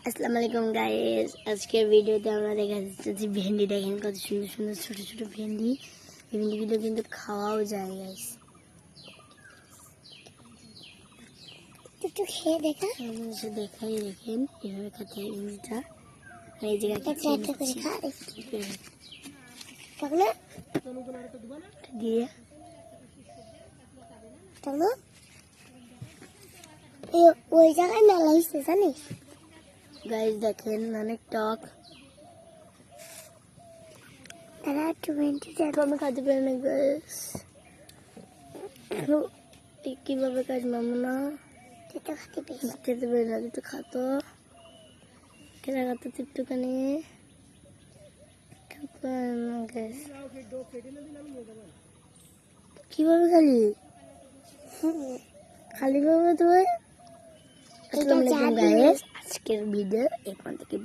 আসসালামু আলাইকুম গাইস, আজকের ভিডিওতে আমরা দেখা যাচ্ছে ভেন্ডি। দেখেন কত সুন্দর সুন্দর ছোট ছোট ভেন্ডি। এই ভেন্ডিগুলো কিন্তু খাওয়াও যায় গাইস। একটু খেয়ে দেখা দেখাই, দেখেন এভাবে খাতে হয় ভেন্ডিটা। আর এই জায়গাটা দিয়ে ওই জায়গায় মেলা হয়েছে জানিস গাইস। দেখেন অনেক টক। তারা একটু ভেন্ডি আমি খাতে পারি না গাইস। কিভাবে কাজ মামু না খেতে পারি না, একটু খাতো খেতে খাতো একটুখানি কিভাবে খালি খালি ভাবে তো। আসসালামু আলাইকুম গাইস, আজকের ভিডিও এখান থেকে